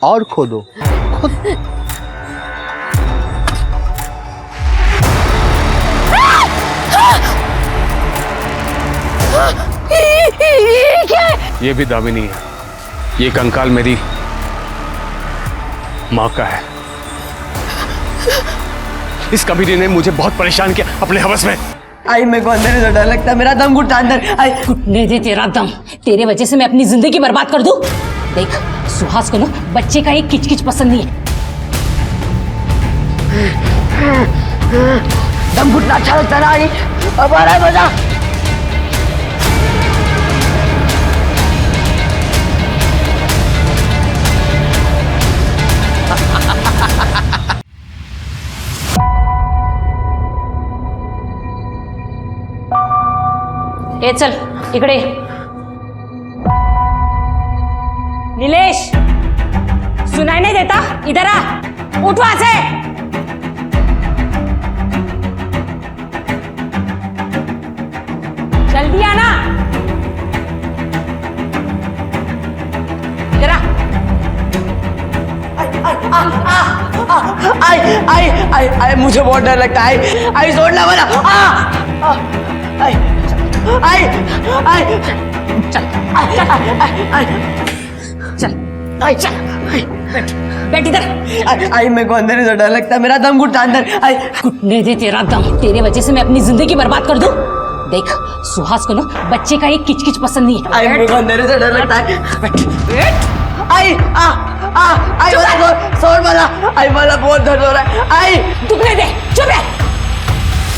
और खोदो। ये भी दामिनी है। ये कंकाल मेरी माँ का है। इस कबीरे ने मुझे बहुत परेशान किया अपने हवस में। आई मेरे को अंदर से डर लगता है, मेरा दम घुटता अंदर। आई घुटने दे तेरा दम। तेरे वजह से मैं अपनी जिंदगी बर्बाद कर दूं? देख, सुहास को ना बच्चे का एक किचकिच पसंद नहीं है। दम घुटना अच्छा लगता ना। आई अब आ रहा है मजा। ए चल इकडे। नीलेश, सुनाई नहीं देता? इधर आ, उठ वहां से। जल्दी आना। इधर आ। आई आई आई आई मुझे बहुत डर लगता है। आई छोड़ना मना। आई आई आई चल चल चल आई चल बैठ बैठ इधर। आई मेरे को अंदर से डर लगता है, मेरा दम घुटता अंदर। आई घुटने दे तेरा दम। तेरे वजह से मैं अपनी जिंदगी बर्बाद कर दूं? देख, सुहास को ना बच्चे का एक किचकिच पसंद नहीं है। आई मेरे को अंदर से डर लगता है। बैठ। आई आई वाला सोर वाला। आई वाला बहुत दर्द हो रहा है। आई दुखने दे। चुप रह,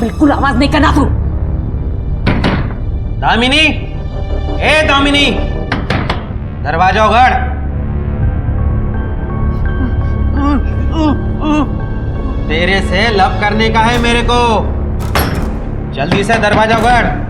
बिल्कुल आवाज नहीं करना तू। दामिनी, ए दामिनी, दरवाजा उघड़। तेरे से लब करने का है मेरे को। जल्दी से दरवाजा उघड़।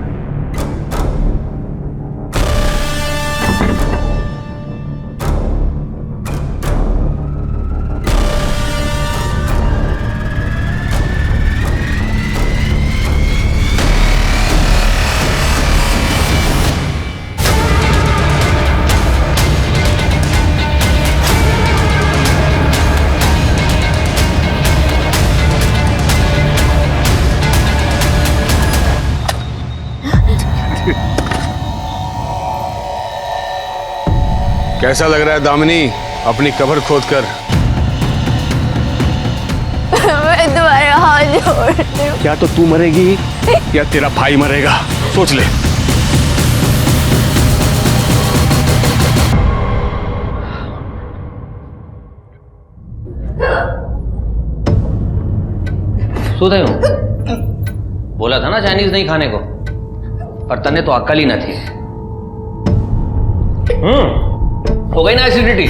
कैसा लग रहा है दामिनी अपनी कब्र खोदकर? मैं तुम्हारे हाथ जोड़ती हूँ। क्या तो तू मरेगी या तेरा भाई मरेगा? सोच ले। सुधे हूं, बोला था ना चाइनीज नहीं खाने को, पर तने तो अक्ल ही न थी। हो गई ना एसिडिटी?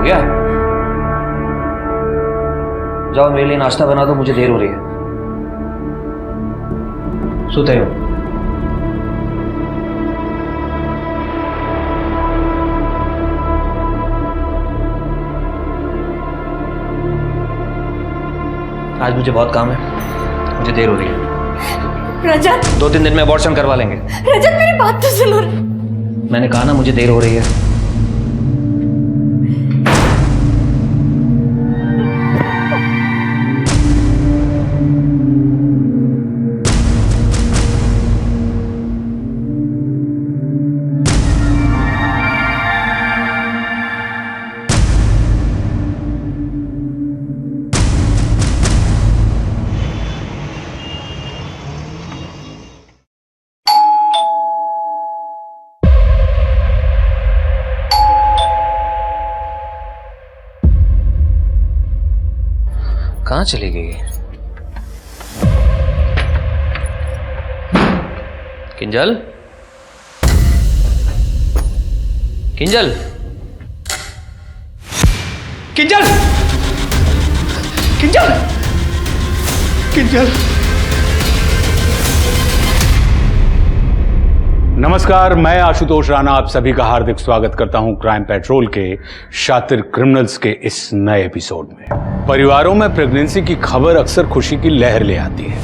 गया? जाओ मेरे लिए नाश्ता बना दो, मुझे देर हो रही है। सोते हो? आज मुझे बहुत काम है, मुझे देर हो रही है। रजत, 2-3 दिन में अबॉर्शन करवा लेंगे। रजत मेरी बात तो सुनो। मैंने कहा ना मुझे देर हो रही है। कहाँ चली गई? किंजल, किंजल, किंजल, किंजल, किंजल। नमस्कार, मैं आशुतोष राणा आप सभी का हार्दिक स्वागत करता हूं क्राइम पेट्रोल के शातिर क्रिमिनल्स के इस नए एपिसोड में। परिवारों में प्रेगनेंसी की खबर अक्सर खुशी की लहर ले आती है,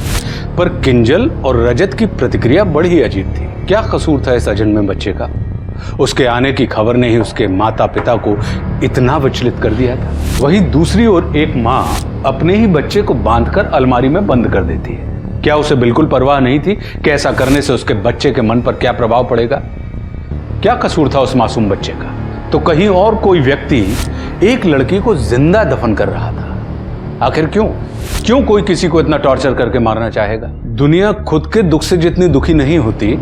पर किंजल और रजत की प्रतिक्रिया बड़ी अजीब थी। क्या कसूर था इस अजन्मे बच्चे का? उसके आने की खबर ने ही उसके माता पिता को इतना विचलित कर दिया था। वहीं दूसरी ओर एक माँ अपने ही बच्चे को बांधकर अलमारी में बंद कर देती है। क्या उसे बिल्कुल परवाह नहीं थी कि ऐसा करने से उसके बच्चे के मन पर क्या प्रभाव पड़ेगा? क्या कसूर था उस मासूम बच्चे का? तो कहीं और कोई व्यक्ति एक लड़की को जिंदा दफन कर रहा था। आखिर क्यों कोई किसी को इतना टॉर्चर करके मारना चाहेगा? दुनिया खुद के दुख से जितनी दुखी नहीं होती,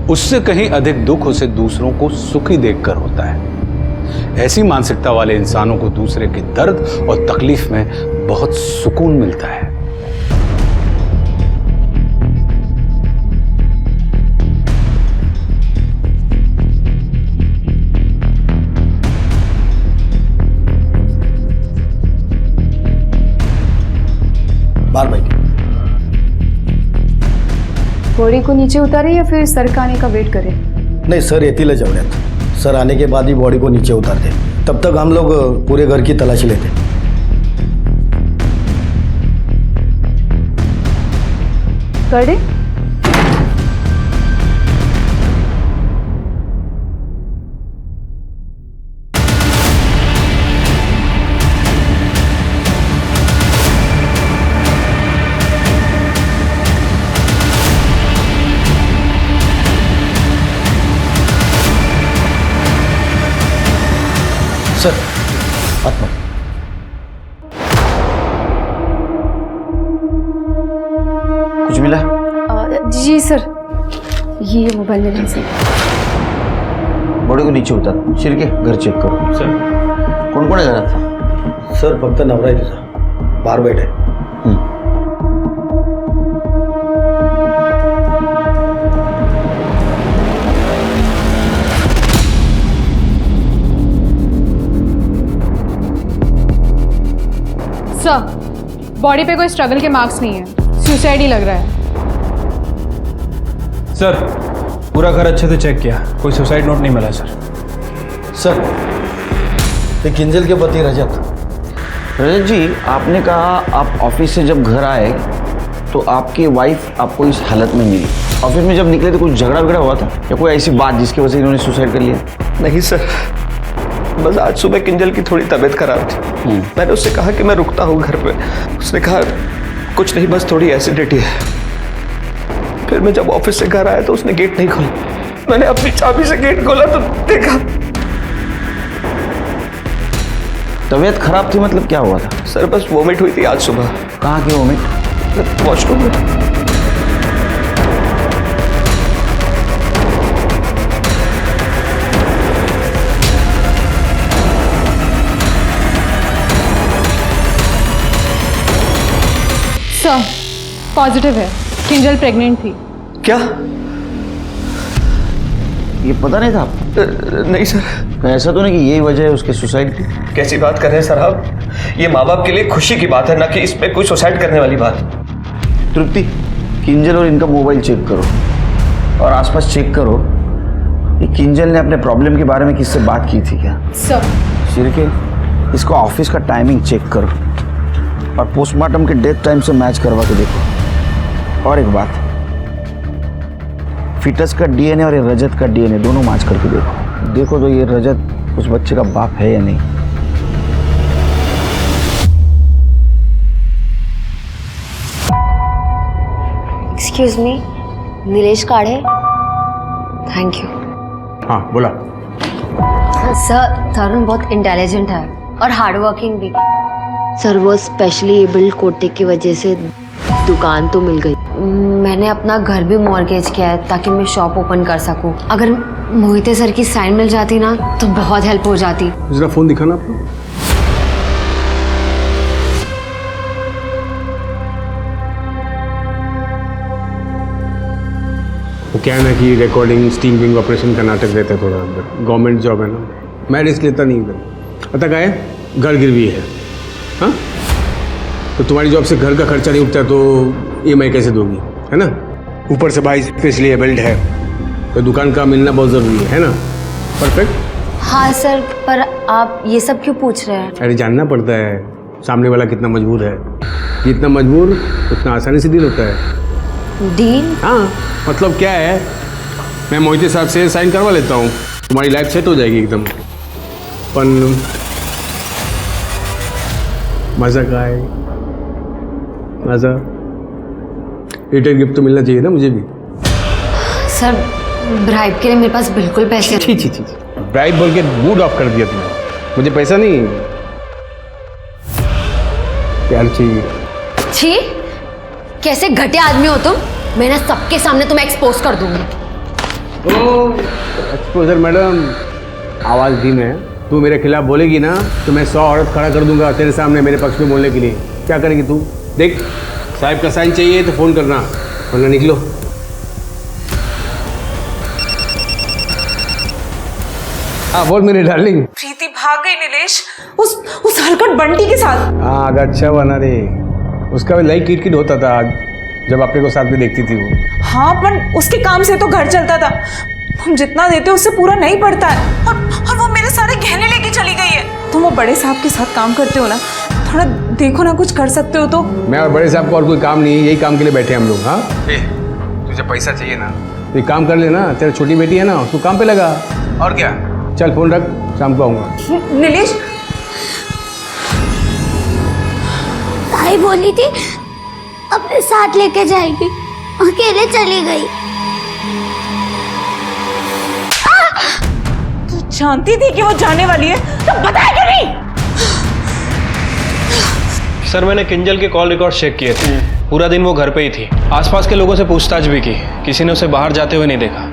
उससे कहीं अधिक दुख उसे दूसरों को सुखी देखकर होता है। ऐसी मानसिकता वाले इंसानों को दूसरे के दर्द और तकलीफ में बहुत सुकून मिलता है। बाहर बैठिए। बॉडी को नीचे उतारे या फिर सर का आने का वेट करें? नहीं सर, येतील जेवण्यात सर आने के बाद ही बॉडी को नीचे उतारते, तब तक हम लोग पूरे घर की तलाशी लेते। कर दे। सर आत्मा कुछ मिला? जी सर, ये मोबाइल में नहीं सर। बॉडी को नीचे उतार, शिर के घर चेक करो। सर कौन कौन है घरात? सर फक्त नवरा आहे तुझा, बाहर बैठे। सर, बॉडी पे कोई स्ट्रगल के मार्क्स नहीं है, सुसाइड ही लग रहा है। सर पूरा घर अच्छे से चेक किया, कोई सुसाइड नोट नहीं मिला सर। सर ये किंजल के पति रजत। रजत जी, आपने कहा आप ऑफिस से जब घर आए तो आपकी वाइफ आपको इस हालत में मिली। ऑफिस में जब निकले तो कुछ झगड़ा वगड़ा हुआ था या कोई ऐसी बात जिसकी वजह से इन्होंने सुसाइड कर लिया? नहीं सर, बस आज सुबह किंजल की थोड़ी तबीयत खराब थी। मैंने उससे कहा कि मैं रुकता हूँ घर पे। उसने कहा कुछ नहीं, बस थोड़ी एसिडिटी है। फिर मैं जब ऑफिस से घर आया तो उसने गेट नहीं खोला। मैंने अपनी चाबी से गेट खोला तो देखा। तबीयत खराब थी मतलब क्या हुआ था? सर बस वोमिट हुई थी आज सुबह। कहाँ की वोमिट? वॉशरूम में। सर पॉजिटिव है, किंजल प्रेग्नेंट थी। क्या? ये पता नहीं था? नहीं सर। ऐसा तो नहीं कि यही वजह है उसके सुसाइड की? कैसी बात कर रहे हैं सर आप? ये माँ बाप के लिए खुशी की बात है, ना कि इसमें कोई सुसाइड करने वाली बात। तृप्ति, किंजल और इनका मोबाइल चेक करो और आसपास चेक करो। ये किंजल ने अपने प्रॉब्लम के बारे में किससे बात की थी क्या? सर शिरके, इसको ऑफिस का टाइमिंग चेक करो और पोस्टमार्टम के डेथ टाइम से मैच करवा के देखो। और एक बात, फिटस का डीएनए और ये रजत का डीएनए दोनों मैच करके देखो तो ये रजत उस बच्चे का बाप है या नहीं। एक्सक्यूज मी, नीलेश काढ़े। Thank you. हाँ बोला। सर तरुण बहुत इंटेलिजेंट है और हार्ड वर्किंग भी। सर वो स्पेशली एबल्ड कोटे की वजह से दुकान तो मिल गई। मैंने अपना घर भी मॉर्गेज किया है ताकि मैं शॉप ओपन कर सकूं। अगर मोहिते सर की साइन मिल जाती ना तो बहुत हेल्प हो जाती। जरा फोन दिखाना आपको। वो क्या है ना कि रिकॉर्डिंग स्टीमिंग ऑपरेशन का नाटक रहता है थोड़ा अंदर, गवर्नमेंट जॉब है ना, मैं रिस्क लेता नहीं इधर। पता क्या है, घर गिरवी है। हाँ, तो तुम्हारी जॉब से घर का खर्चा नहीं उठता तो EMI कैसे दोगी, है ना? ऊपर से भाई स्पेशली बेल्ट है, तो दुकान का मिलना बहुत ज़रूरी है ना? परफेक्ट। हाँ सर, पर आप ये सब क्यों पूछ रहे हैं? अरे जानना पड़ता है सामने वाला कितना मजबूर है, जितना मजबूर उतना आसानी से डील होता है। डील? हाँ, मतलब क्या है, मैं मोहिते साहब से साइन करवा लेता हूँ, तुम्हारी लाइफ सेट हो जाएगी एकदम। पर मज़ा का है, मज़ा रिटर्न गिफ्ट तो मिलना चाहिए ना मुझे भी। सर ब्राइब के लिए मेरे पास बिल्कुल पैसे छी छी छी, ब्राइब बोल के मूड ऑफ कर दिया तुमने। मुझे पैसा नहीं, प्यार चाहिए। छी, कैसे घटिया आदमी हो तुम, मैं ना सबके सामने तुम्हें एक्सपोज कर दूंगी। ओह एक्सपोजर मैडम, आवाज़ धीमे है, तू मेरे खिलाफ बोलेगी ना तो मैं 100 औरत खड़ा कर दूंगा तेरे सामने मेरे पक्ष में बोलने के लिए। क्या करेगी तू? देख, साहब का साइन चाहिए तो फ़ोन करना, वरना निकलो। हाँ बोल मेरी डार्लिंग। प्रीति भाग गई नीलेश, उस हरकत बंटी के साथ। हाँ अच्छा बना रे, उसका भी लाइक किट किट होता था जब अपने को साथ में देखती थी वो। हाँ, पर उसके काम से तो घर चलता था, हम जितना देते उससे पूरा नहीं पड़ता है, और वो मेरे सारे गहने लेके चली गई है। तुम वो बड़े साहब के साथ काम करते हो ना, थोड़ा देखो ना, कुछ कर सकते हो तो। मैं और बड़े साहब को और कोई काम नहीं है, यही काम के लिए बैठे हम लोग। हाँ तुझे पैसा चाहिए ना, तो काम कर लेना, तेरा छोटी बेटी है ना, उसको काम पे लगा, और क्या। चल फोन रख, शाम को आऊँगा। नीलेश, ताई बोली थी अपने साथ लेके जाएगी, अकेले चली गई। तू जानती थी कि वो जाने वाली है तो बताया क्यों नहीं? सर मैंने किंजल के कॉल रिकॉर्ड चेक किए थे, पूरा दिन वो घर पे ही थी। आसपास के लोगों से पूछताछ भी की, किसी ने उसे बाहर जाते हुए नहीं देखा।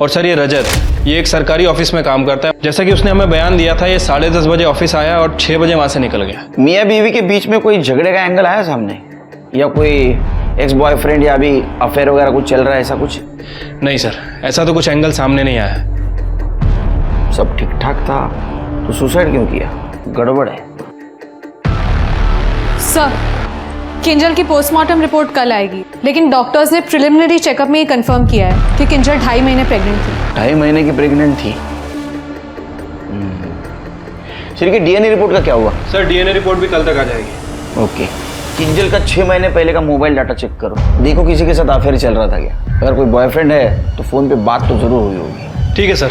और सर ये रजत, ये एक सरकारी ऑफिस में काम करता है, जैसा कि उसने हमें बयान दिया था। ये 10:30 बजे ऑफिस आया और 6 बजे वहाँ से निकल गया। मियाँ बीवी के बीच में कोई झगड़े का एंगल आया सामने, या कोई एक्स बॉयफ्रेंड या अभी अफेयर वगैरह कुछ चल रहा है, ऐसा कुछ? नहीं सर, ऐसा तो कुछ एंगल सामने नहीं आया। सब ठीक ठाक था तो सुसाइड क्यों किया? गड़बड़ है। सर, किंजल की पोस्टमार्टम रिपोर्ट कल आएगी, लेकिन डॉक्टर्स ने प्रिलिमिनरी चेकअप में ये कंफर्म किया है कि किंजल 2.5 महीने प्रेग्नेंट थी। 2.5 महीने की प्रेग्नेंट थी। सर की DNA रिपोर्ट का क्या हुआ? सर DNA रिपोर्ट भी कल तक आ जाएगी। ओके, किंजल का 6 महीने पहले का मोबाइल डाटा चेक करो, देखो किसी के साथ अफेयर चल रहा था क्या। अगर कोई बॉयफ्रेंड है तो फोन पे बात तो जरूर हुई होगी। ठीक है सर।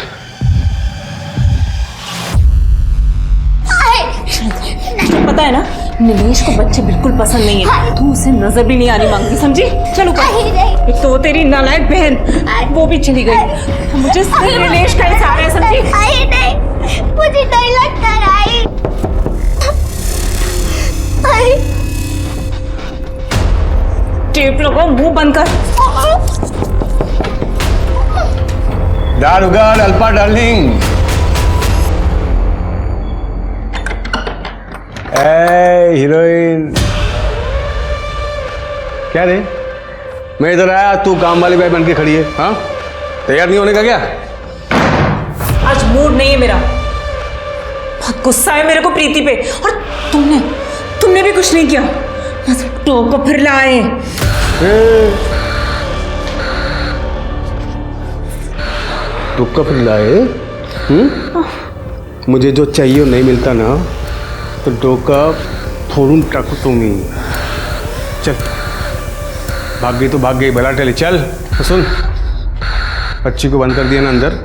पता है ना, नीलेश को बच्चे बिल्कुल पसंद नहीं है, तू उसे नजर भी नहीं आनी मांगती, समझी? चलो एक तो तेरी नालायक बहन, वो भी चली गई, मुझे सिर्फ नीलेश का ही सहारा है, समझी? नहीं, मुझे नहीं लगता आई। टेप लगाओ, मुंह बंद कर। दारुगाड़ अल्पा डार्लिंग। हीरोइन क्या रे, मैं इधर आया, तू काम वाली बाई बन के खड़ी है। हाँ, तैयार नहीं होने का क्या? आज मूड नहीं है मेरा, बहुत गुस्सा है मेरे को प्रीति पे, और तुमने भी कुछ नहीं किया, टोक को फिर लाए। टोक फिर लाए? मुझे जो चाहिए नहीं मिलता ना, तो डोका फोड़ूं टाकू तुम्हें। चल, भाग गई तो भाग गई, भला टली। चल तो सुन, बच्ची को बंद कर दिया ना अंदर,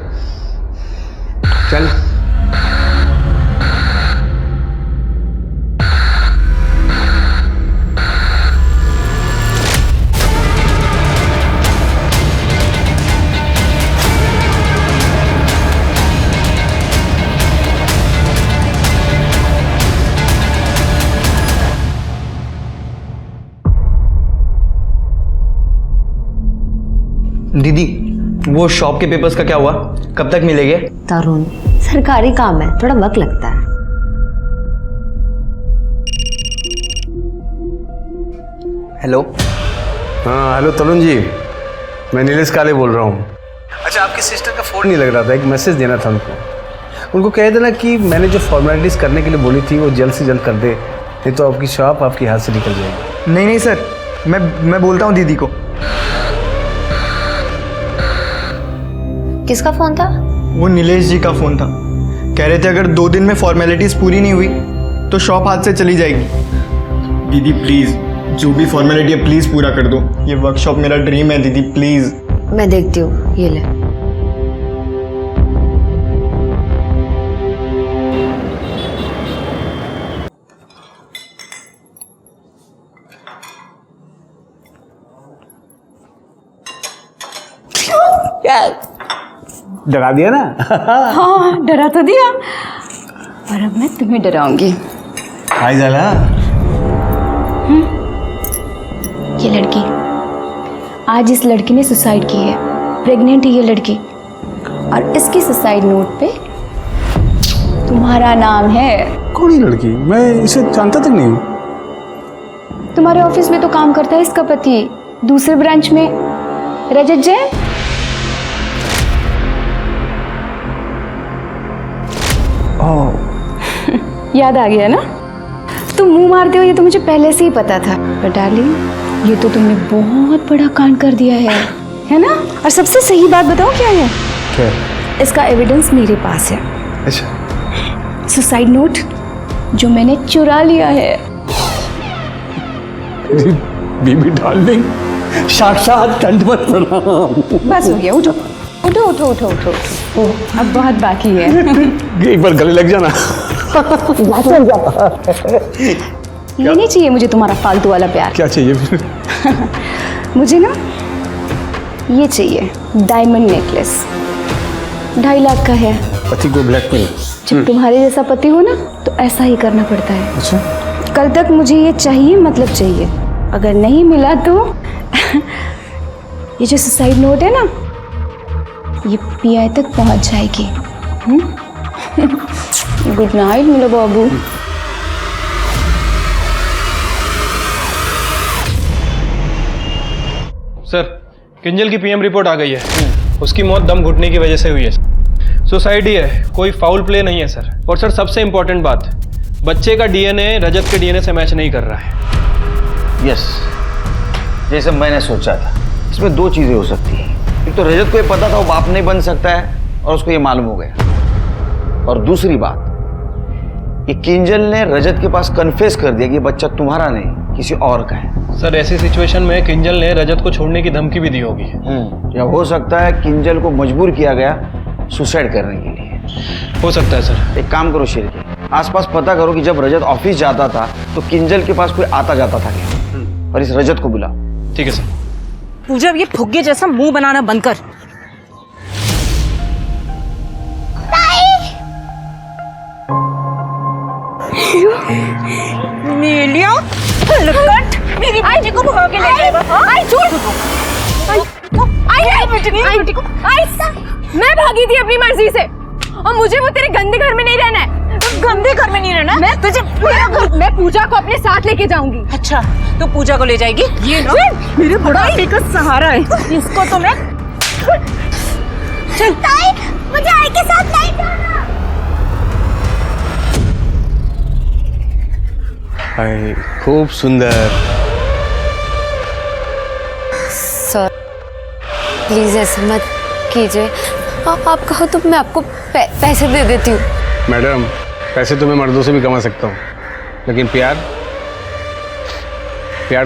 चल। दीदी, वो शॉप के पेपर्स का क्या हुआ? कब तक मिलेंगे? तरुण, सरकारी काम है, थोड़ा वक्त लगता है। हेलो। हाँ हेलो तरुण जी, मैं नीलेश काले बोल रहा हूँ। अच्छा, आपकी सिस्टर का फ़ोन नहीं लग रहा था, एक मैसेज देना था उनको कह देना कि मैंने जो फॉर्मेलिटीज़ करने के लिए बोली थी वो जल्द से जल्द कर दे, नहीं तो आपकी शॉप आपके हाथ से निकल जाएगी। नहीं सर, मैं बोलता हूँ दीदी को। किसका फोन था? वो नीलेश जी का फ़ोन था। कह रहे थे अगर 2 दिन में फॉर्मेलिटीज़ पूरी नहीं हुई तो शॉप हाथ से चली जाएगी। दीदी प्लीज़, जो भी फॉर्मेलिटी है प्लीज़ पूरा कर दो। ये वर्कशॉप मेरा ड्रीम है दीदी, प्लीज़। मैं देखती हूँ, ये ले। डरा दिया ना? हाँ, डरा तो दिया, और अब मैं तुम्हें डराऊंगी। काय झाला? ये लड़की, आज इस लड़की ने सुसाइड की है। प्रेग्नेंट है ये लड़की, और इसकी सुसाइड नोट पे तुम्हारा नाम है। कौन ही लड़की? मैं इसे जानता तक नहीं हूँ। तुम्हारे ऑफिस में तो काम करता है इसका पति, दूसरे ब्रांच में, रजत जैन। याद आ गया ना? तुम मुंह मारते हो ये तो मुझे पहले से ही पता था, पर डार्लिंग ये तो तुमने बहुत बड़ा कांड कर दिया है ना? और सबसे सही बात बताओ क्या है? क्या? इसका एविडेंस मेरे पास है। अच्छा। सुसाइड नोट जो मैंने चुरा लिया है। बीबी डार्लिंग, साक्षात दंडवत प्रणाम। बस हो गया, उठो उठो उठो उठो उठो, अब बहुत बाकी है। एक बार गले लग जाना। ये नहीं चाहिए मुझे तुम्हारा फालतू वाला प्यार। क्या चाहिए फिर? मुझे ना ये चाहिए, डायमंड नेकलेस, 2.5 लाख का है। पति को ब्लैकमेल? जब तुम्हारे जैसा पति हो ना तो ऐसा ही करना पड़ता है। अच्छा। कल तक मुझे ये चाहिए, मतलब चाहिए। अगर नहीं मिला तो ये जो सुसाइड नोट है ना, ये पीआई तक पहुंच जाएगी। गुड नाइट मेरा बाबू। सर, किंजल की पीएम रिपोर्ट आ गई है। उसकी मौत दम घुटने की वजह से हुई है। सुसाइड ही है, कोई फाउल प्ले नहीं है सर। और सर सबसे इंपॉर्टेंट बात, बच्चे का डीएनए रजत के डीएनए से मैच नहीं कर रहा है। यस, जैसे मैंने सोचा था। इसमें 2 चीज़ें हो सकती हैं। एक तो रजत को ये पता था वो बाप नहीं बन सकता है और उसको ये मालूम हो गया, और दूसरी बात ये किंजल ने रजत के पास कन्फेस कर दिया कि ये बच्चा तुम्हारा नहीं किसी और का है। सर ऐसी सिचुएशन में किंजल ने रजत को छोड़ने की धमकी भी दी होगी। या हो सकता है किंजल को मजबूर किया गया सुसाइड करने के लिए। हो सकता है सर। एक काम करो शेर के, आसपास पता करो कि जब रजत ऑफिस जाता था तो किंजल के पास कोई आता जाता था क्या, और इस रजत को बुलाओ। ठीक है सर। पूजा, ये फुग्गे जैसा मुंह बनाना बंद कर। नीलिया, लकट, मेरी बेटी को भाग के ले जाएगा। आई छोड़। मैं भागी थी अपनी मर्जी से, और मुझे वो तेरे गंदे घर में नहीं रहना है। गंदे घर में नहीं रहना, मैं तुझे मैं पूजा को अपने साथ लेके जाऊंगी। अच्छा, तो पूजा को ले जाएगी? ये मेरे बुढ़ापे का सहारा है, इसको तो मैं। चल ताई, मुझे आई के साथ नहीं जाना। हाय, खूब सुंदर। सर प्लीज ऐसे मत कीजिए, आप कहो तो मैं आपको पैसे दे देती हूँ। मैडम, पैसे तो मैं मर्दों से भी कमा सकता हूँ, लेकिन प्यार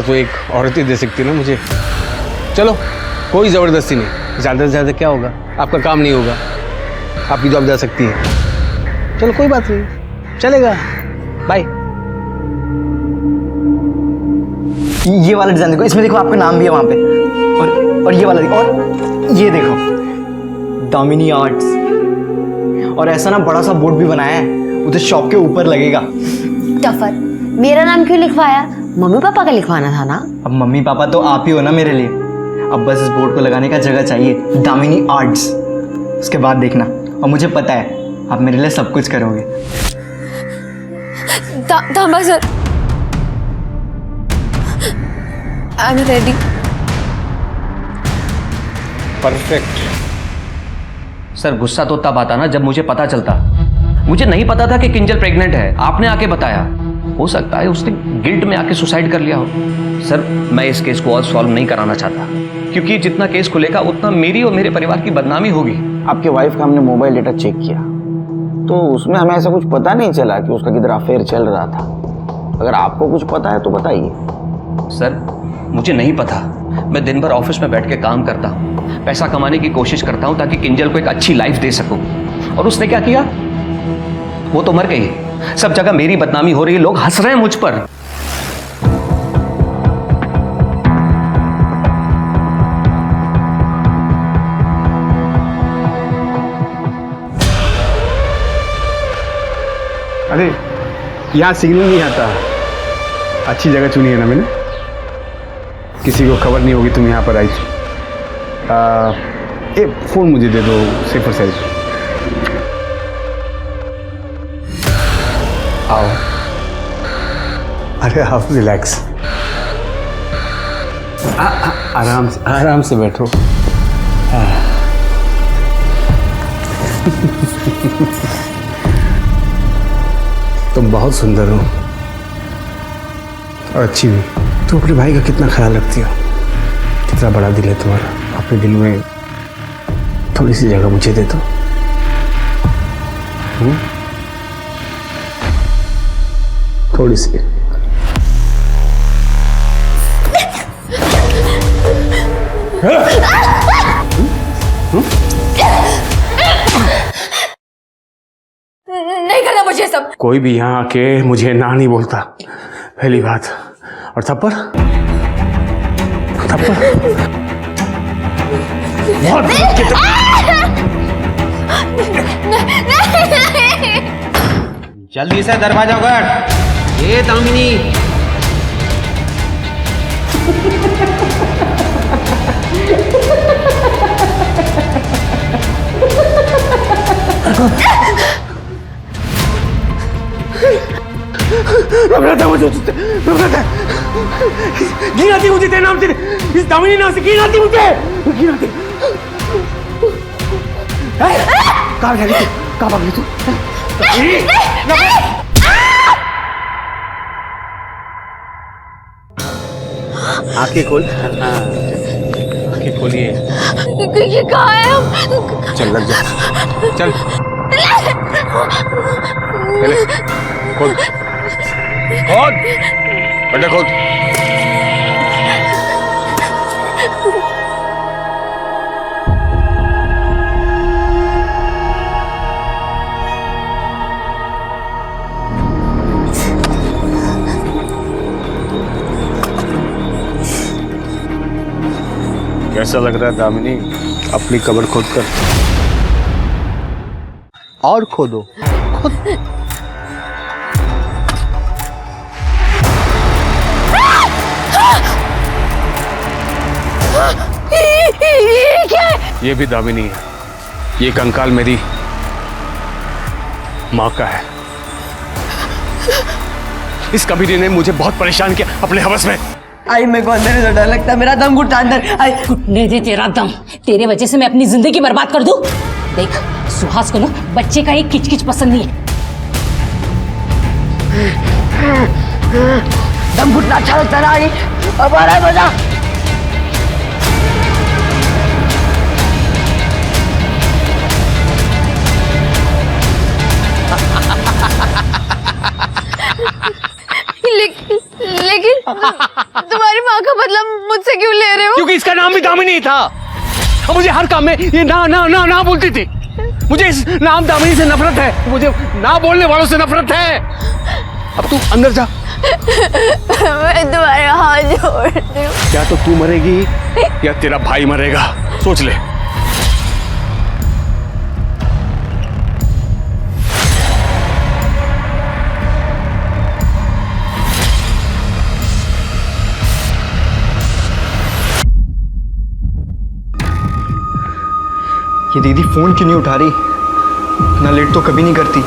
तो एक औरत ही दे सकती है ना मुझे। चलो, कोई ज़बरदस्ती नहीं। ज़्यादा से ज़्यादा क्या होगा, आपका काम नहीं होगा, आपकी जॉब जा सकती है। चलो कोई बात नहीं, चलेगा, बाय। ये वाला डिजाइन देखो, इसमें देखो आपका नाम भी है वहाँ पे, और ये वाला देखो, और ये देखो दामिनी आर्ट्स, और ऐसा ना बड़ा सा बोर्ड भी बनाया है, उधर शॉप के ऊपर लगेगा। टफर, मेरा नाम क्यों लिखवाया? मम्मी पापा का लिखवाना था ना। अब मम्मी पापा तो आप ही हो ना मेरे लिए, अब बस इस बोर्ड को लगाने का जगह चाहिए, दामिनी आर्ट्स। उसके बाद देखना, और मुझे पता है आप मेरे लिए सब कुछ करोगे। तांबा sir, I am ready. Perfect. Sir गुस्सा तो तब आता ना जब मुझे पता चलता। मुझे नहीं पता था कि किंजल प्रेग्नेंट है, आपने आके बताया। हो सकता है उसने गिल्ट में आके सुसाइड कर लिया हो। सर मैं इस केस को और सॉल्व नहीं कराना चाहता, क्योंकि जितना केस खुलेगा उतना मेरी और मेरे परिवार की बदनामी होगी। आपके वाइफ का हमने मोबाइल डेटा चेक किया तो उसमें हमें ऐसा कुछ पता नहीं चला कि उसका किधर अफेयर चल रहा था। अगर आपको कुछ पता है तो बताइए। सर मुझे नहीं पता। मैं दिन भर ऑफिस में बैठ के काम करता हूँ, पैसा कमाने की कोशिश करता हूँ ताकि किंजल को एक अच्छी लाइफ दे सकूं। और उसने क्या किया? वो तो मर गई। सब जगह मेरी बदनामी हो रही है, लोग हंस रहे हैं मुझ पर। अरे यहाँ सिग्नल नहीं आता। अच्छी जगह चुनी है ना मैंने, किसी को खबर नहीं होगी तुम यहाँ पर आई थी। ये फोन मुझे दे दो, सेफर साइड। आओ। अरे आओ, रिलैक्स। आराम से बैठो। तुम बहुत सुंदर हो और अच्छी भी। तुम अपने भाई का कितना ख्याल रखती हो, कितना बड़ा दिल है तुम्हारा। अपने दिल में थोड़ी सी जगह मुझे दे दो। थोड़ी सी। नहीं करना मुझे सब। कोई भी यहाँ आके मुझे ना नहीं बोलता, पहली बात। और थप्पड़ थप्पड़ बहुत जल्दी से दरवाजा उघड़। ये दामिनी। नफरत है मुझे, नफरत है। घिन आती मुझे तेरे नाम से, इस दामिनी नाम से घिन आती मुझे, घिन आती। कहाँ जा रही तू? कहाँ भाग रही तू? आंखें खोल। आंखें खोलिए। ये कहाँ है हम? चल लग जा, चल। पहले खोल, खोल, बेटा खोल। कैसा लग रहा है दामिनी, अपनी कब्र खोद कर? और खोदो, खुद। क्या है? ये भी दामिनी है। ये कंकाल मेरी माँ का है। इस कबीरे ने मुझे बहुत परेशान किया अपने हवस में। आई मेरे को अंदर से डर लगता है, मेरा दम घुटता अंदर। आई घुटने दे तेरा दम। तेरे वजह से मैं अपनी जिंदगी बर्बाद कर दूं? देख सुहास को ना बच्चे का एक किचकिच पसंद नहीं है। दम घुटना अच्छा लगता ना। आई अब आ रहा है मजा। लेकिन तुम्हारी माँ का बदला मुझसे क्यों ले रहे हो? क्योंकि इसका नाम भी दामिनी था और मुझे हर काम में ये ना ना ना ना बोलती थी। मुझे इस नाम दामिनी से नफरत है, मुझे ना बोलने वालों से नफरत है। अब तू अंदर जा। मैं तुम्हारे हाथ जोड़ती हूँ। क्या तो तू मरेगी या तेरा भाई मरेगा, सोच ले। ये दीदी फोन क्यों नहीं उठा रही? इतना लेट तो कभी नहीं करती।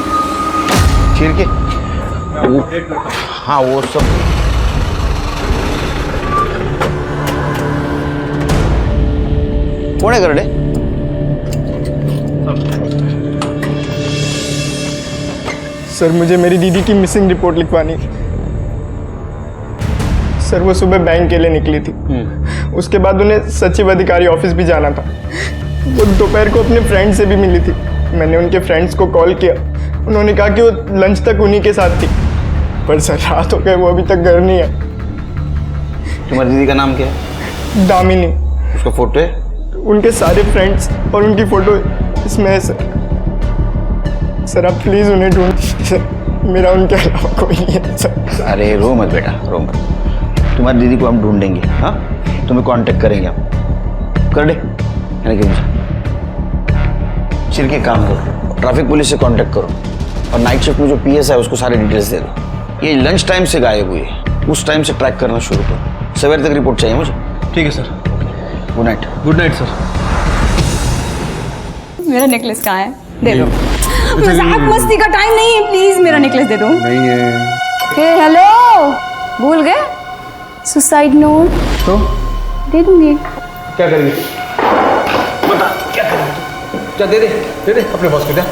चीर के हाँ वो सब। कोण आहे करडे? सर मुझे मेरी दीदी की मिसिंग रिपोर्ट लिखवानी। सर वो सुबह बैंक के लिए निकली थी, उसके बाद उन्हें सचिव अधिकारी ऑफिस भी जाना था। वो दोपहर को अपने फ्रेंड से भी मिली थी। मैंने उनके फ्रेंड्स को कॉल किया, उन्होंने कहा कि वो लंच तक उन्हीं के साथ थी, पर सर रात हो गए, वो अभी तक घर नहीं है। तुम्हारी दीदी का नाम क्या है? दामिनी। उसका फोटो है? उनके सारे फ्रेंड्स और उनकी फोटो इसमें है सर। सर आप प्लीज उन्हें ढूंढ, मेरा उनके अलावा कोई नहीं है सर। अरे रो मत बेटा, रो मत। तुम्हारी दीदी को हम ढूंढेंगे, हाँ, तुम्हें कांटेक्ट करेंगे हम। कर दे यानी कि चिर के काम करो, ट्रैफिक पुलिस से कांटेक्ट करो और नाइट शिफ्ट में जो पीएस है उसको सारे डिटेल्स दे दो। ये लंच टाइम से गायब हुई है, उस टाइम से ट्रैक करना शुरू करो। सवेरे तक रिपोर्ट चाहिए मुझे। ठीक है sir. Good night. Good night sir. मेरा नेकलेस कहाँ है? दे दो। मजाक मस्ती का टाइम नहीं है, प्लीज मेरा नेकलेस दे दो। नहीं है। हेलो, भूल गए? सुसाइड नोट तो दे दूंगी। क्या करेंगे? बता क्या करेंगे? क्या दे दे अपने बॉस को। जा।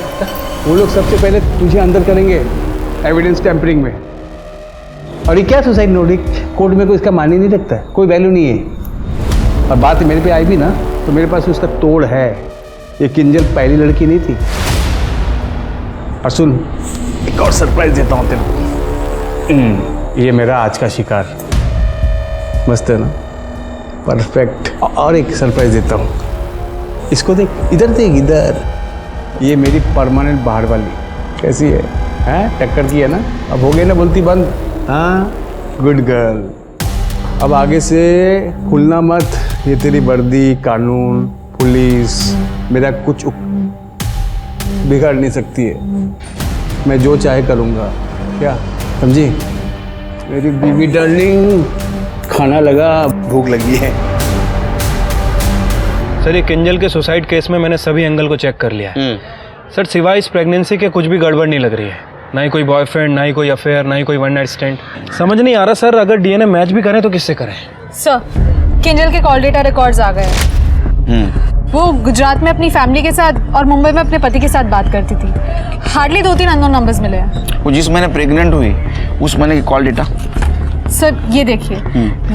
वो लोग सबसे पहले तुझे अंदर करेंगे एविडेंस टैंपरिंग में। और ये क्या सुसाइड नोट, कोर्ट में कोई इसका मानी नहीं रखता है, कोई वैल्यू नहीं है। और बात मेरे पे आई भी ना तो मेरे पास उसका तोड़ है। ये किंजल पहली लड़की नहीं थी। और सुन, एक और सरप्राइज देता हूँ तेरे को। ये मेरा आज का शिकार मस्त है ना, परफेक्ट। और एक सरप्राइज देता हूँ, इसको देख, इधर देख, इधर। ये मेरी परमानेंट बाहर वाली कैसी है? हैं, टक्कर की है ना? अब हो गई ना बोलती बंद? हाँ, गुड गर्ल। अब आगे से खुलना मत। ये तेरी वर्दी, कानून, पुलिस मेरा कुछ बिगाड़ नहीं सकती है। मैं जो चाहे करूँगा, क्या समझी? मेरी बीवी डार्लिंग, खाना लगा, भूख लगी है। सर ये किंजल के सुसाइड केस में मैंने सभी एंगल को चेक कर लिया है। सर सिवाय इस प्रेगनेंसी के कुछ भी गड़बड़ नहीं लग रही है। ना ही कोई बॉयफ्रेंड, ना ही कोई अफेयर, ना ही कोई वन नाइट स्टैंड। समझ नहीं आ रहा सर, अगर डीएनए मैच भी करें तो किससे करें? सर, किंजल के कॉल डेटा रिकॉर्ड्स आ गए। वो गुजरात में अपनी फैमिली के साथ और मुंबई में अपने पति के साथ बात करती थी। हार्डली 2-3 अननोन नंबर्स मिले हैं। वो जिस महीने प्रेग्नेंट हुई उस महीने की कॉल डेटा। सर ये देखिए,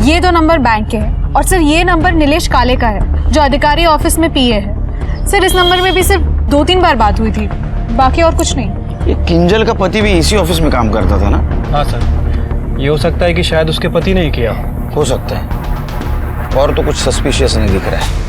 ये 2 नंबर बैंक के हैं और सर ये नंबर नीलेश काले का है जो अधिकारी ऑफिस में पीए है। सर इस नंबर में भी सिर्फ 2-3 बार बात हुई थी, बाकी और कुछ नहीं। ये किंजल का पति भी इसी ऑफिस में काम करता था ना? हाँ सर, ये हो सकता है कि शायद उसके पति ने ही किया हो सकता है। और तो कुछ सस्पिशियस नहीं दिख रहा है।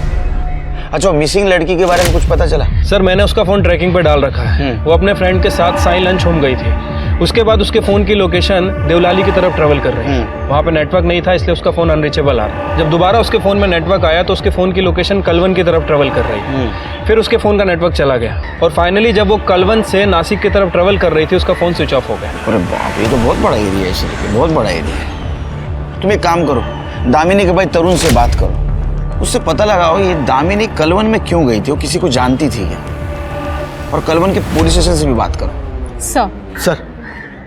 अच्छा, मिसिंग लड़की के बारे में कुछ पता चला? सर मैंने उसका फोन ट्रैकिंग पे डाल रखा है। वो अपने फ्रेंड के साथ साई लंच होम गई थी। उसके बाद उसके फोन की लोकेशन देवलाली की तरफ ट्रेवल कर रही है। वहाँ पे नेटवर्क नहीं था, इसलिए उसका फोन अनरीचेबल आ रहा। जब दोबारा उसके फोन में नेटवर्क आया तो उसके फोन की लोकेशन कलवन की तरफ ट्रेवल कर रही। फिर उसके फोन का नेटवर्क चला गया और फाइनली जब वो कलवन से नासिक की तरफ ट्रेवल कर रही थी उसका फोन स्विच ऑफ हो गया। अरे बाप, ये तो बहुत बड़ा एरिया है, इसलिए बहुत बड़ा एरिया है। तुम एक काम करो, दामिनी के भाई तरुण से बात करो, उससे पता लगाओ ये दामिनी कलवन में क्यों गई थी, वो किसी को जानती थी क्या? और कलवन के पुलिस स्टेशन से भी बात करो। सर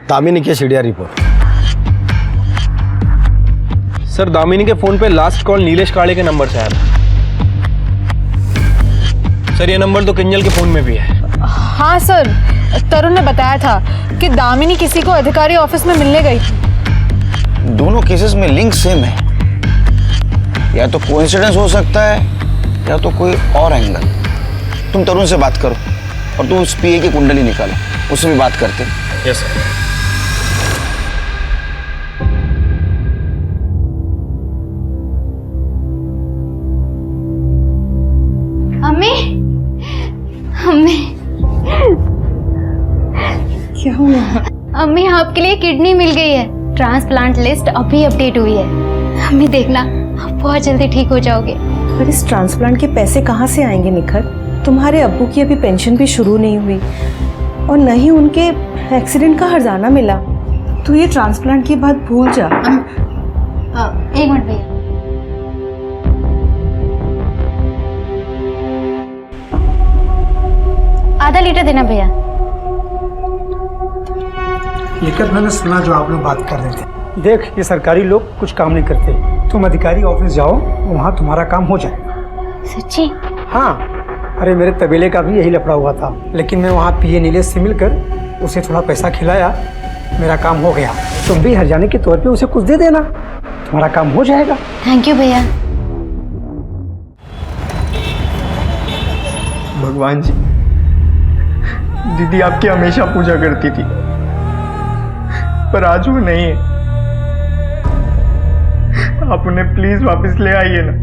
दामिनी के सीडीआर रिपोर्ट। सर दामिनी के फोन पे लास्ट कॉल नीलेश काले के नंबर से आया था। सर ये नंबर तो किंजल के फोन में भी है। हाँ सर, तरुण ने बताया था कि दामिनी किसी को अधिकारी ऑफिस में मिलने गई थी। दोनों केसेस में लिंक सेम है। या तो कोइंसिडेंस हो सकता है या तो कोई और एंगल। तुम तरुण से बात करो और तुम उस पीए की कुंडली निकालो, उससे भी बात करते। Yes sir. अम्मी, अम्मी, क्या हुआ? अम्मी आपके लिए किडनी मिल गई है। ट्रांसप्लांट लिस्ट अभी अपडेट हुई है। अम्मी देखना, आप बहुत जल्दी ठीक हो जाओगे। पर इस ट्रांसप्लांट के पैसे कहाँ से आएंगे निखर? तुम्हारे अब्बू की अभी पेंशन भी शुरू नहीं हुई और न ही उनके एक्सीडेंट का हर्जाना मिला। तो ये ट्रांसप्लांट की बात भूल जा। एक मिनट भैया। आधा लीटर देना भैया। लेकिन मैंने सुना जो आप लोग बात कर रहे थे। देख, ये सरकारी लोग कुछ काम नहीं करते। तुम अधिकारी ऑफिस जाओ, वहाँ तुम्हारा काम हो जाएगा। सच्ची? हाँ, अरे मेरे तबेले का भी यही लफड़ा हुआ था, लेकिन मैं वहाँ पीए नीलेश से मिलकर उसे थोड़ा पैसा खिलाया, मेरा काम हो गया। तुम भी हरजाने के तौर पे उसे कुछ दे देना, तुम्हारा काम हो जाएगा। थैंक यू भैया। भगवान जी, दीदी आपकी हमेशा पूजा करती थी, पर आज वो नहीं है। आप उन्हें प्लीज वापस ले आइए ना।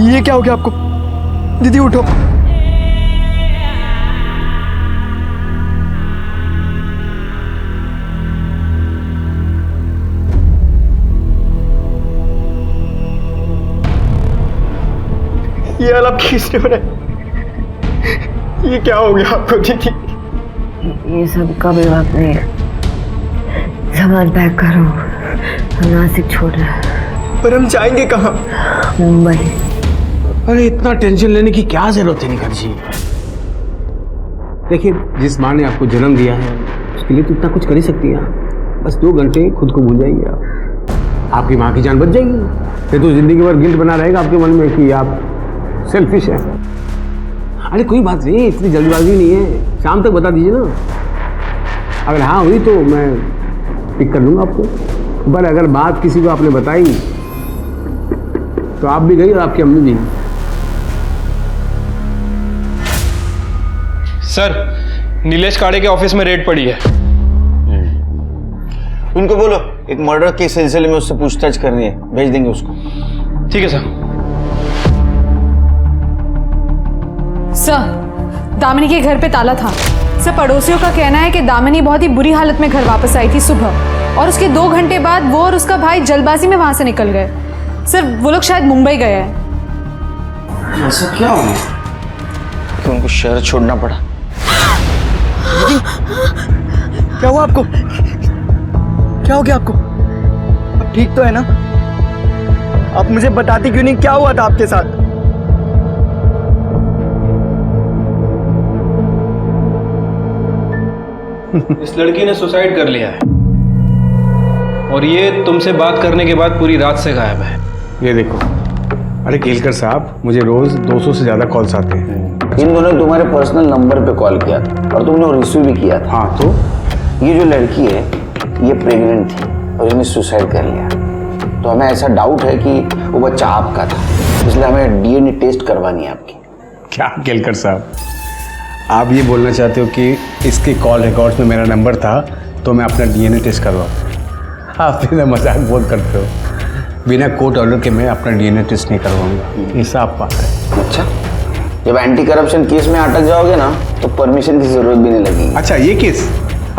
ये क्या हो गया आपको? दीदी उठो। ये हाल आप किसने बनाया? ये क्या हो गया आपको दीदी? ये सब कभी वक्त नहीं है। सामान पैक करो, हम नासिक छोड़ रहे हैं। पर हम जाएंगे कहाँ? मुंबई। अरे इतना टेंशन लेने की क्या जरूरत है निखिल जी? देखिए, जिस माँ ने आपको जन्म दिया है उसके लिए तो इतना कुछ कर ही सकती है। बस 2 घंटे खुद को भूल जाइए आप, आपकी माँ की जान बच जाएगी। फिर तो जिंदगी भर गिल्ट बना रहेगा आपके मन में कि आप सेल्फिश हैं। अरे कोई बात नहीं, इतनी जल्दबाजी नहीं है, शाम तक बता दीजिए ना। अगर हाँ हुई तो मैं पिक कर दूंगा आपको, पर अगर बात किसी को आपने बताई तो आप भी गई और आपकी अम्मी भी। सर, नीलेश काड़े के ऑफिस में रेड पड़ी है। उनको बोलो एक मर्डर के सिलसिले में उससे पूछताछ करनी है, भेज देंगे उसको। ठीक है सर। सर, दामिनी के घर पे ताला था। सर, पड़ोसियों का कहना है कि दामिनी बहुत ही बुरी हालत में घर वापस आई थी सुबह, और उसके 2 घंटे बाद वो और उसका भाई जल्दबाजी में वहां से निकल गए। सर, वो लोग शायद मुंबई गए हैं। ऐसा क्या हो गया कि उनको शहर छोड़ना पड़ा? क्या हुआ आपको? क्या हो गया आपको? अब ठीक तो है ना? आप मुझे बताती क्यों नहीं, क्या हुआ था आपके साथ? इस लड़की ने सुसाइड कर लिया है, और ये तुमसे बात करने के बाद पूरी रात से गायब है। ये देखो, अरे केलकर साहब, मुझे रोज 200 से ज्यादा कॉल्स आते हैं। इन दोनों ने तुम्हारे पर्सनल नंबर पे कॉल किया था और तुमने रिसीव भी किया था। हाँ, तो ये जो लड़की है ये प्रेग्नेंट थी और इसने सुसाइड कर लिया, तो हमें ऐसा डाउट है कि वो बच्चा आपका था, इसलिए हमें डीएनए टेस्ट करवानी है आपकी। क्या केलकर साहब, आप ये बोलना चाहते हो कि इसके कॉल रिकॉर्ड्स में मेरा नंबर था तो मैं अपना डीएनए टेस्ट करवाऊँ? आप बिना मजाक बहुत करते हो। बिना कोर्ट ऑर्डर के मैं अपना डीएनए टेस्ट नहीं करवाऊंगा, ये साफ बात है। अच्छा, जब एंटी करप्शन केस में अटक जाओगे ना तो परमिशन की जरूरत भी नहीं लगेगी। अच्छा, ये केस?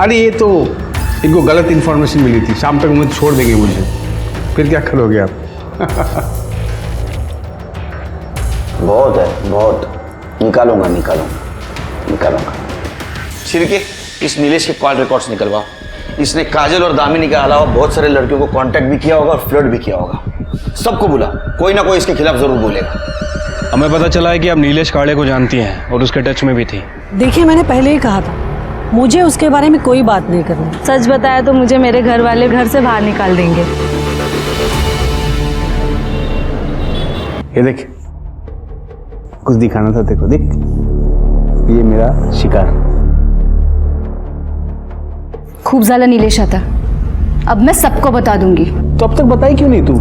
अरे ये तो इनको गलत इन्फॉर्मेशन मिली थी, शाम तक मुझे छोड़ देंगे मुझे, फिर क्या करोगे आप? बहुत है, बहुत। निकालूंगा। छिड़के इस नीलेश के कॉल रिकॉर्ड्स निकलवाओ। इसने काजल और दामिनी के अलावा बहुत सारे लड़कियों को कांटेक्ट भी किया होगा और फ्लर्ट भी किया होगा। सबको बुला, कोई ना कोई इसके खिलाफ जरूर बोलेगा। हमें पता चला है कि आप नीलेश काड़े को जानती हैं और उसके टच में भी थी। देखिए, मैंने पहले ही कहा था, मुझे उसके बारे में कोई बात नहीं करनी। सच बताया तो मुझे मेरे घर वाले घर से बाहर निकाल देंगे। ये देख, कुछ दिखाना था, देखो देख, ये मेरा शिकार। खूब ज्यादा नीलेश आता, अब मैं सबको बता दूंगी। तो अब तक बताई क्यों नहीं तू?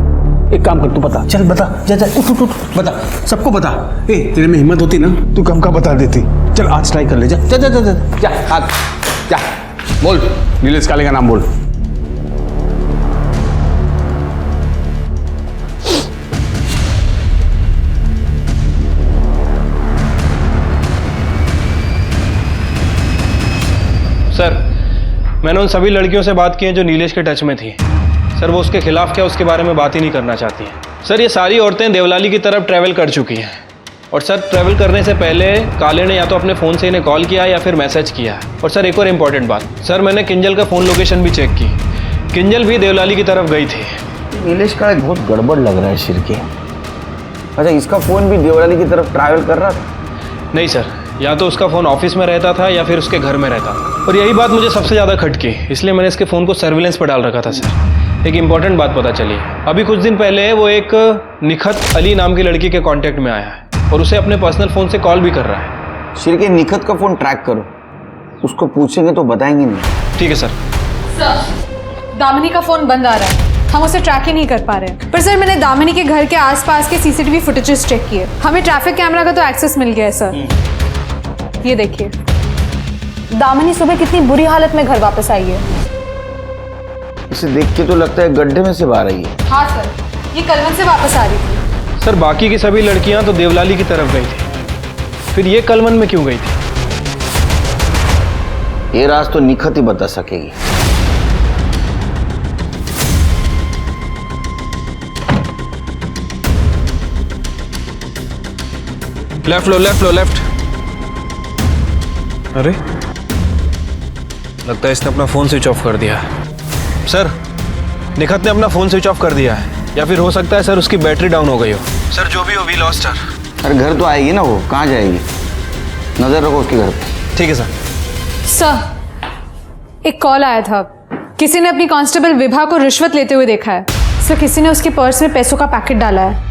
एक काम कर, तू बता, चल बता, जा जा, उठ, बता, सबको बता। ए, तेरे में हिम्मत होती ना तू कम का बता देती। चल आज ट्राई कर ले, जा जा जा जा जा, हाथ जा, बोल नीलेश काले का नाम बोल। सर मैंने उन सभी लड़कियों से बात की है जो नीलेश के टच में थी। सर वो उसके खिलाफ क्या उसके बारे में बात ही नहीं करना चाहती हैं। सर ये सारी औरतें देवलाली की तरफ ट्रैवल कर चुकी हैं और सर ट्रैवल करने से पहले काले ने या तो अपने फ़ोन से इन्हें कॉल किया या फिर मैसेज किया। और सर एक और इम्पॉर्टेंट बात, सर मैंने किंजल का फ़ोन लोकेशन भी चेक की, किंजल भी देवलाली की तरफ गई थी। नीलेश का बहुत गड़बड़ लग रहा है शिरके। अच्छा इसका फ़ोन भी देवलाली की तरफ ट्रैवल कर रहा था? नहीं सर, या तो उसका फ़ोन ऑफिस में रहता था या फिर उसके घर में रहता था, और यही बात मुझे सबसे ज़्यादा खटकी, इसलिए मैंने इसके फ़ोन को सर्विलेंस पर डाल रखा था। सर एक इम्पॉर्टेंट बात पता चली, अभी कुछ दिन पहले वो एक निखत अली नाम की लड़की के कांटेक्ट में आया है और उसे अपने पर्सनल फ़ोन से कॉल भी कर रहा है। शिरके निखत का फ़ोन ट्रैक करो, उसको पूछेंगे तो बताएंगे नहीं। ठीक है सर। दामिनी का फोन बंद आ रहा है, हम उसे ट्रैक ही नहीं कर पा रहे। पर सर मैंने दामिनी के घर के आसपास के सीसीटीवी फुटेजेस चेक किए, हमें ट्रैफिक कैमरा का तो एक्सेस मिल गया है सर। ये देखिए, दामिनी सुबह कितनी बुरी हालत में घर वापस आई है। इसे देख के तो लगता है गड्ढे में से बाहर आई है। हाँ सर, ये कलवन से वापस आ रही थी। सर बाकी की सभी लड़कियां तो देवलाली की तरफ गई थी, फिर ये कलवन में क्यों गई थी? ये राज तो निखत ही बता सकेगी। लेफ्ट लो, लेफ्ट लो, लेफ्ट। अरे लगता है इसने अपना फोन स्विच ऑफ कर दिया है। सर निखत ने अपना फोन स्विच ऑफ कर दिया है, या फिर हो सकता है सर उसकी बैटरी डाउन हो गई हो। सर जो भी हो वी लॉस्ट हर। अरे घर तो आएगी ना, वो कहाँ जाएगी? नजर रखो उसके घर पे। ठीक है सर। सर एक कॉल आया था, किसी ने अपनी कांस्टेबल विभा को रिश्वत लेते हुए देखा है। सर किसी ने उसके पर्स में पैसों का पैकेट डाला है।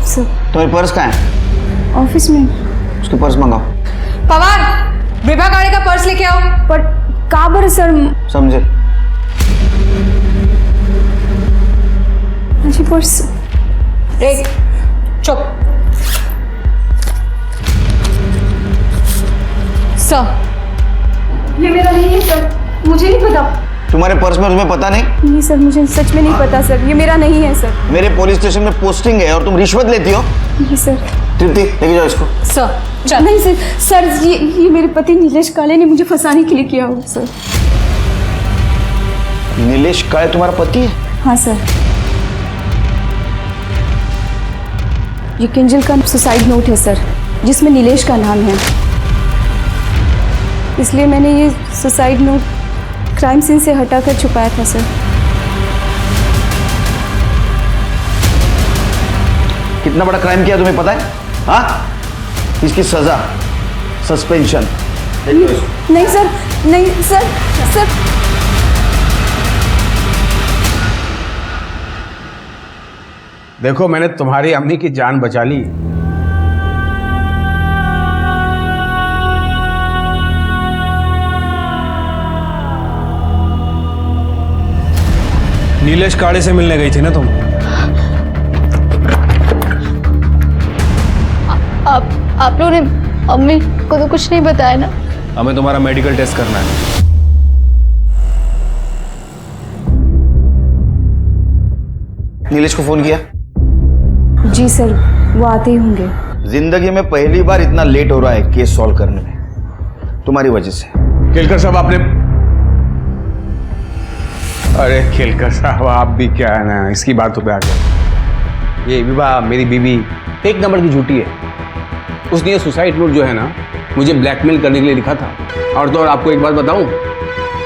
सर तुम्हारे पर्स कहाँ है? ऑफिस में। उसके पर्स मंगाओ। पवार विभा गाड़ी का पर्स लेके आओ। पर काबर सर। समझे? मुझे पर्स। एक चुप। सर ये मेरा नहीं है सर, मुझे नहीं पता। तुम्हारे पर्स में तुम्हें पता नहीं? नहीं सर, मुझे सच में नहीं पता सर, ये मेरा नहीं है सर। मेरे पुलिस स्टेशन में पोस्टिंग है और तुम रिश्वत लेती हो? नहीं सर। तृप्ति लेके जाओ इसको। सर नहीं सर, सर ये मेरे पति नीलेश काले ने मुझे फंसाने के लिए किया हो सर। नीलेश काले तुम्हारा पति है? हाँ सर। ये किंजल का सुसाइड नोट है सर, जिसमें नीलेश का नाम है, इसलिए मैंने ये सुसाइड नोट क्राइम सीन से हटाकर छुपाया था सर। कितना बड़ा क्राइम किया तुम्हें पता है? हाँ, इसकी सजा सस्पेंशन। नहीं सर, नहीं सर, सर। देखो मैंने तुम्हारी अम्मी की जान बचा ली। नीलेश काले से मिलने गई थी ना तुम? आप लोगों ने अम्मी को तो कुछ नहीं बताया ना? हमें तुम्हारा मेडिकल टेस्ट करना है। नीलेश को फोन किया? जी सर, वो आते ही होंगे। जिंदगी में पहली बार इतना लेट हो रहा है केस सॉल्व करने में, तुम्हारी वजह से। केलकर साहब आपने, अरे केलकर साहब आप भी क्या है ना, इसकी बातों पे आ गए। ये विवाह मेरी बीवी एक नंबर की झूठी है। उसने ये सुसाइड नोट जो है ना मुझे ब्लैकमेल करने के लिए लिखा था। और तो और आपको एक बात बताऊं,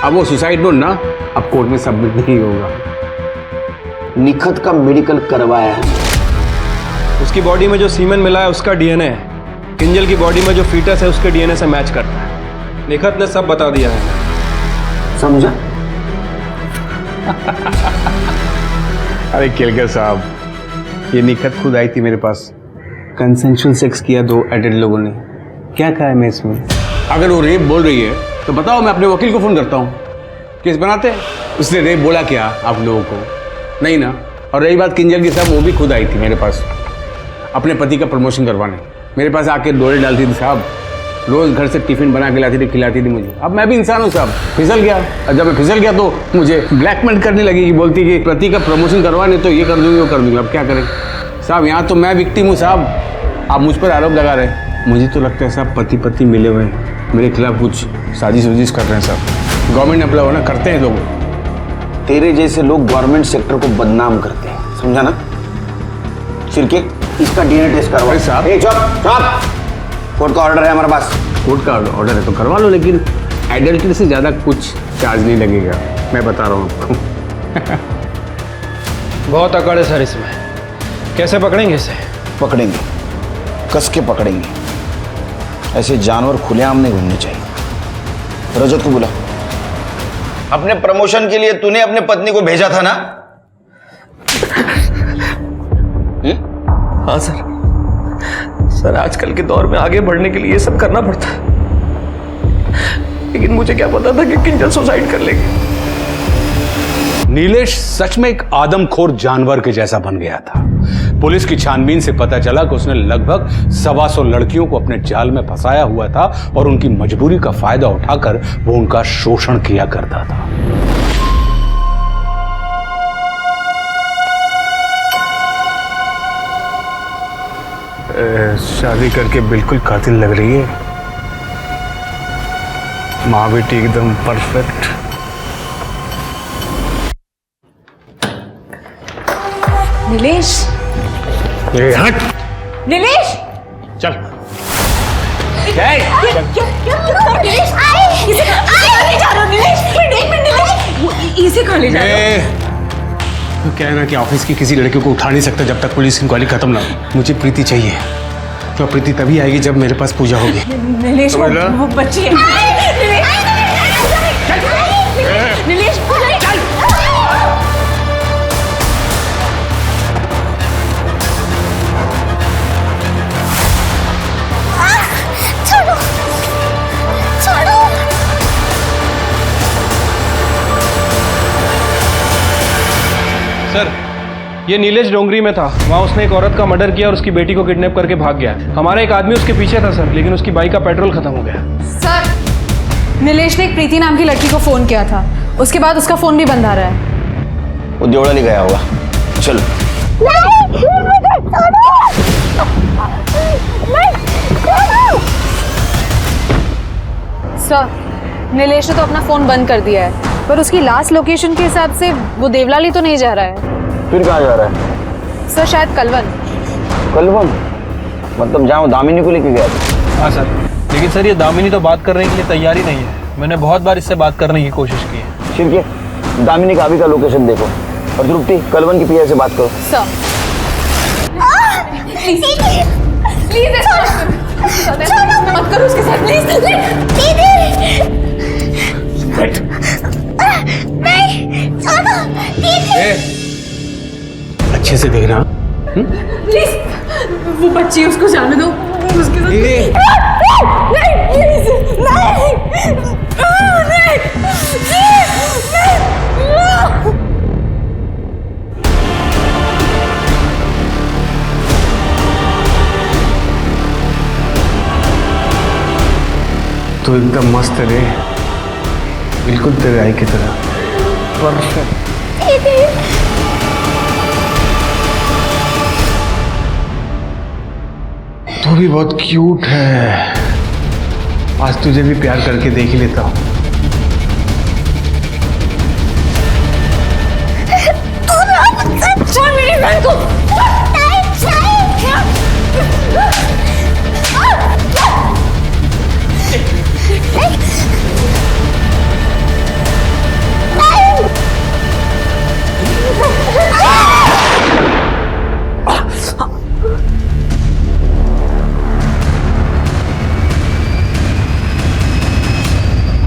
अब वो सुसाइड नोट ना अब कोर्ट में सबमिट नहीं होगा। निखत का मेडिकल करवाया है। उसकी बॉडी में जो सीमेन मिला है उसका डीएनए किंजल की बॉडी में जो फीटस है उसके डीएनए से मैच करता है। निखत ने सब बता दिया है। समझा? अरे केलकर साहब, ये निखत खुद आई थी मेरे पास, कंसेंशुअल सेक्स किया दो एडेड लोगों ने। क्या कहा है मैं इसमें? अगर वो रेप बोल रही है तो बताओ, मैं अपने वकील को फोन करता हूँ, केस बनाते हैं। उसने रेप बोला क्या आप लोगों को? नहीं ना। और रही बात किंजल की साहब, वो भी खुद आई थी मेरे पास अपने पति का प्रमोशन करवाने। मेरे पास आके डोरे डालती थी साहब, रोज घर से टिफिन बना के लाती थी, खिलाती थी मुझे। अब मैं भी इंसान हूँ साहब, फिसल गया। और जब मैं फिसल गया तो मुझे ब्लैकमेल करने लगी कि बोलती कि पति का प्रमोशन करवाने तो ये कर दूंगी वो कर दूंगी। अब क्या करें साहब, यहाँ तो मैं विक्टिम हूँ साहब, आप मुझ पर आरोप लगा रहे हैं। मुझे तो लगता है साहब पति पति मिले हुए हैं। मेरे खिलाफ कुछ साजिश वजिश कर रहे हैं साहब। गवर्नमेंट एम्प्लॉय होना करते हैं लोग। तेरे जैसे लोग गवर्नमेंट सेक्टर को बदनाम करते हैं, समझा ना? चिरके इसका डीएनए टेस्ट करवा। साहब कोर्ट का ऑर्डर है हमारे पास। कोर्ट का ऑर्डर है तो करवा लो, लेकिन एडल्ट्री से ज़्यादा कुछ चार्ज नहीं लगेगा, मैं बता रहा हूँ आपको। बहुत अकड़ है सर इसमें, कैसे पकड़ेंगे इसे? पकड़ेंगे, कस के पकड़ेंगे। ऐसे जानवर खुलेआम नहीं घूमने चाहिए। रजत को बुला। अपने प्रमोशन के लिए तूने अपने पत्नी को भेजा था ना? हाँ सर। सर आजकल के दौर में आगे बढ़ने के लिए ये सब करना पड़ता है, लेकिन मुझे क्या पता था कि किंजल सुसाइड कर लेगी। नीलेश सच में एक आदमखोर जानवर के जैसा बन गया था। पुलिस की छानबीन से पता चला कि उसने लगभग 125 लड़कियों को अपने जाल में फंसाया हुआ था और उनकी मजबूरी का फायदा उठाकर वो उनका शोषण किया करता था। शादी करके बिल्कुल कातिल लग रही है। माँ बेटी एकदम परफेक्ट। नीलेश, हट। नीलेश, चल। क्या नीलेश? इसे खा ले जा रहा नीलेश। एक मिनट नीलेश, इसे खा ले जा रहा। क्या है ना कि ऑफिस की किसी लड़की को उठा नहीं सकता जब तक पुलिस इंक्वायरी खत्म ना हो। मुझे प्रीति चाहिए, तो प्रीति तभी आएगी जब मेरे पास पूजा होगी। नीलेश, वो बच्ची है। नीलेश, चल। सर ये नीलेश डोंगरी में था, वहाँ उसने एक औरत का मर्डर किया और उसकी बेटी को किडनैप करके भाग गया। हमारा एक आदमी उसके पीछे था सर, लेकिन उसकी बाइक का पेट्रोल खत्म हो गया। सर, नीलेश ने एक प्रीति नाम की लड़की को फोन किया था, उसके बाद उसका फोन भी बंद आ रहा है। वो देवड़ा ले गया होगा। चलो। सर, नीलेश ने तो अपना फोन बंद कर दिया है, पर उसकी लास्ट लोकेशन के हिसाब से वो देवलाली तो नहीं जा रहा है। फिर कहाँ जा रहा है? सर शायद कलवन। कलवन? मतलब जहाँ वो दामिनी को लेके गया था? हाँ सर, लेकिन सर ये दामिनी तो बात करने के लिए तैयार ही नहीं है। मैंने बहुत बार इससे बात करने की कोशिश की है। ठीक है, दामिनी का अभी का लोकेशन देखो और द्रुप्ति कलवन की पीआई से बात करो। सर प्लीज मत करो उसके साथ, प्लीज। अच्छे से देखना प्लीज, वो बच्ची है, उसको जाने दो। उसके साथ नहीं, प्लीज, नहीं। तो एकदम मस्त है रे, बिल्कुल तेरे आई की तरह परफेक्ट। तू भी बहुत क्यूट है। आज तुझे भी प्यार करके देख ही लेता हूँ। छोड़ मेरी बहन को।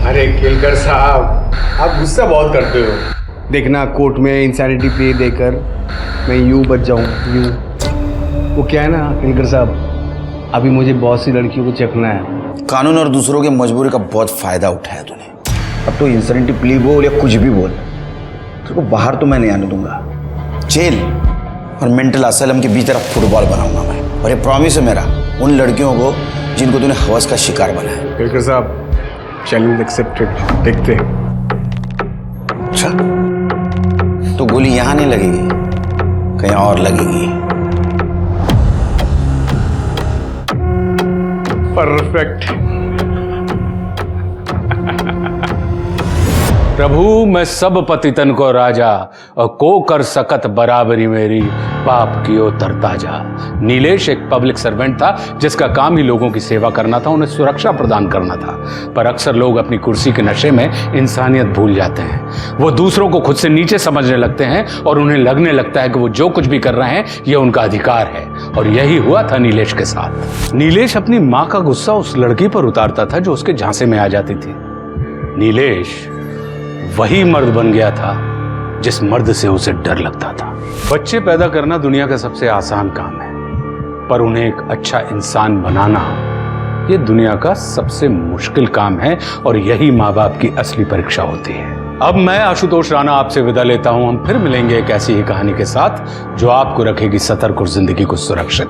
अरे केलकर साहब, आप गुस्सा बहुत करते हो। देखना कोर्ट में इंसैनिटी प्ले देकर मैं यूं बच जाऊं, यूं। वो क्या है ना केलकर साहब, अभी मुझे बहुत सी लड़कियों को चखना है। कानून और दूसरों की मजबूरी का बहुत फायदा उठाया तूने। अब तो इंसैनिटी प्ली बोल या कुछ भी बोल, तेरे को बाहर तो मैं नहीं आने दूंगा। जेल और मेंटल असाइलम के बीच तरफ फुटबॉल बनाऊंगा मैं। और ये प्रॉमिस है मेरा उन लड़कियों को जिनको तूने हवस का शिकार बनाया। केलकर साहब, चैलेंज एक्सेप्टेड। देखते हैं। अच्छा, तो गोली यहां नहीं लगेगी, कहीं और लगेगी। परफेक्ट। प्रभु मैं सब पतितन को राजा और को कर सकत बराबरी मेरी पाप कियो तरता जा। नीलेश एक पब्लिक सर्वेंट था जिसका काम ही लोगों की सेवा करना था, उन्हें सुरक्षा प्रदान करना था। पर अक्सर लोग अपनी कुर्सी के नशे में इंसानियत भूल जाते हैं। वो दूसरों को खुद से नीचे समझने लगते हैं और उन्हें लगने लगता है कि वो जो कुछ भी कर रहे हैं ये उनका अधिकार है। और यही हुआ था नीलेश के साथ। नीलेश अपनी माँ का गुस्सा उस लड़की पर उतारता था जो उसके झांसे में आ जाती थी। नीलेश वही मर्द बन गया था जिस मर्द से उसे डर लगता था। बच्चे पैदा करना दुनिया का सबसे आसान काम है, पर उन्हें एक अच्छा इंसान बनाना ये दुनिया का सबसे मुश्किल काम है और यही माँ बाप की असली परीक्षा होती है। अब मैं आशुतोष राणा आपसे विदा लेता हूं। हम फिर मिलेंगे एक ऐसी ही कहानी के साथ जो आपको रखेगी सतर्क और जिंदगी को सुरक्षित।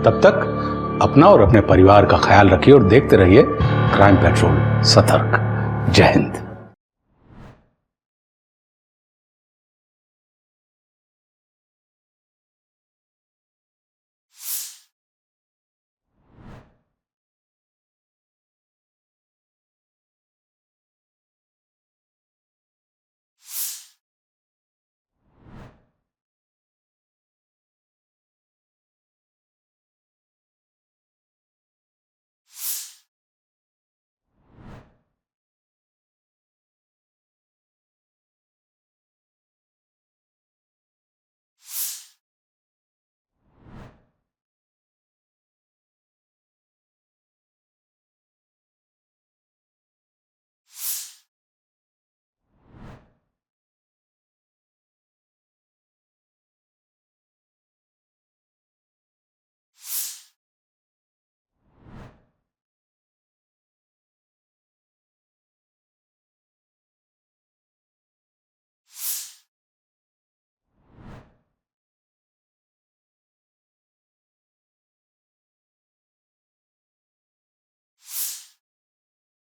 तब तक अपना और अपने परिवार का ख्याल रखिए और देखते रहिए क्राइम पेट्रोल। सतर्क। जय हिंद।